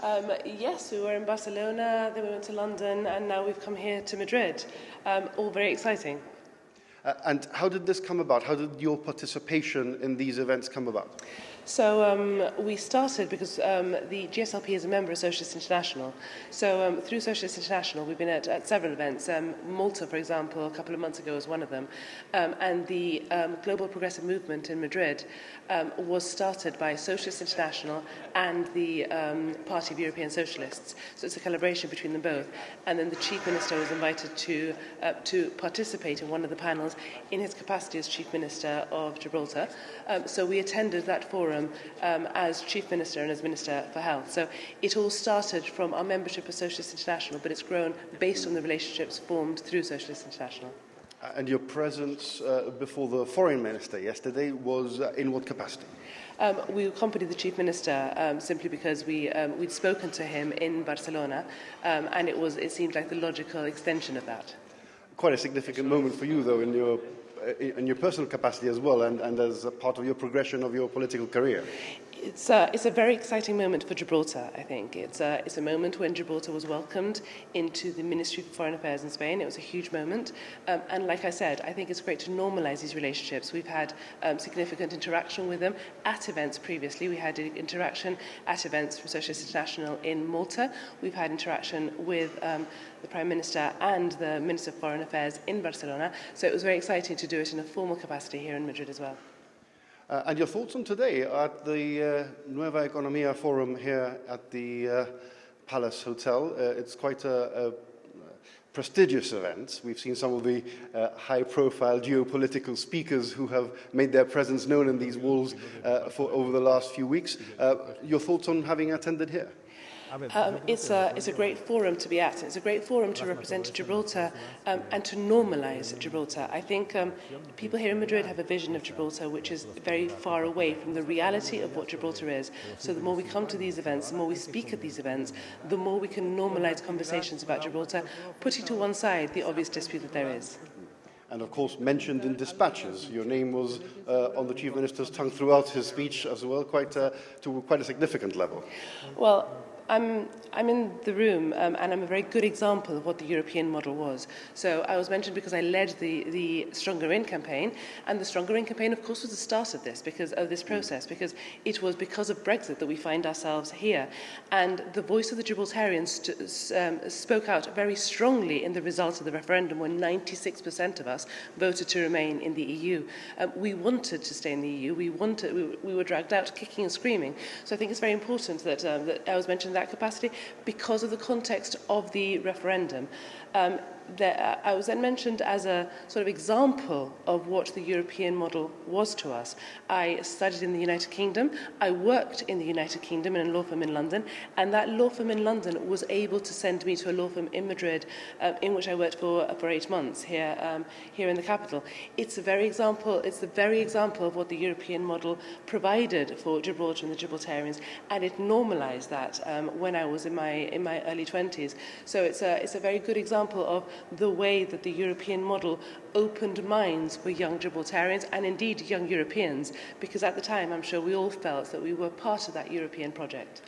Yes, we were in Barcelona, then we went to London, and now we've come here to Madrid. All very exciting. And how did this come about? How did your participation in these events come about? So we started because the GSLP is a member of Socialist International. So through Socialist International, we've been at several events. Malta, for example, a couple of months ago was one of them. And the Global Progressive Movement in Madrid was started by Socialist International and the Party of European Socialists. So it's a collaboration between them both. And then the Chief Minister was invited to participate in one of the panels in his capacity as Chief Minister of Gibraltar. So we attended that forum as Chief Minister and as Minister for Health. So it all started from our membership of Socialist International, but it's grown based on the relationships formed through Socialist International. And your presence before the Foreign Minister yesterday was in what capacity? We accompanied the Chief Minister simply because we'd spoken to him in Barcelona, and it seemed like the logical extension of that. Quite a significant moment for you, though, in your personal capacity as well, and as a part of your progression of your political career. It's a very exciting moment for Gibraltar, I think. It's a moment when Gibraltar was welcomed into the Ministry for Foreign Affairs in Spain. It was a huge moment. And like I said, I think it's great to normalise these relationships. We've had significant interaction with them at events previously. We had interaction at events from Socialist International in Malta. We've had interaction with the Prime Minister and the Minister for Foreign Affairs in Barcelona. So it was very exciting to do it in a formal capacity here in Madrid as well. And your thoughts on today at the Nueva Economia Forum here at the Palace Hotel? It's quite a prestigious event. We've seen some of the high-profile geopolitical speakers who have made their presence known in these walls over the last few weeks. Your thoughts on having attended here? It's a great forum to be at. It's a great forum to represent Gibraltar and to normalise Gibraltar. I think people here in Madrid have a vision of Gibraltar which is very far away from the reality of what Gibraltar is. So the more we come to these events, the more we speak at these events, the more we can normalise conversations about Gibraltar, putting to one side the obvious dispute that there is. And of course mentioned in dispatches. Your name was on the Chief Minister's tongue throughout his speech as well, to quite a significant level. Well, I'm in the room and I'm a very good example of what the European model was. So I was mentioned because I led the Stronger In campaign, and the Stronger In campaign, of course, was the start of this process, because it was because of Brexit that we find ourselves here. And the voice of the Gibraltarians spoke out very strongly in the result of the referendum when 96% of us voted to remain in the EU. We wanted to stay in the EU. We were dragged out kicking and screaming. So I think it's very important that I was mentioned in that capacity because of the context of the referendum. I was then mentioned as a sort of example of what the European model was to us. I studied in the United Kingdom. I worked in the United Kingdom in a law firm in London, and that law firm in London was able to send me to a law firm in Madrid, in which I worked for 8 months here in the capital. It's the very example of what the European model provided for Gibraltar and the Gibraltarians, and it normalised that when I was in my early 20s. So it's a very good example of the way that the European model opened minds for young Gibraltarians and indeed young Europeans, because at the time I'm sure we all felt that we were part of that European project.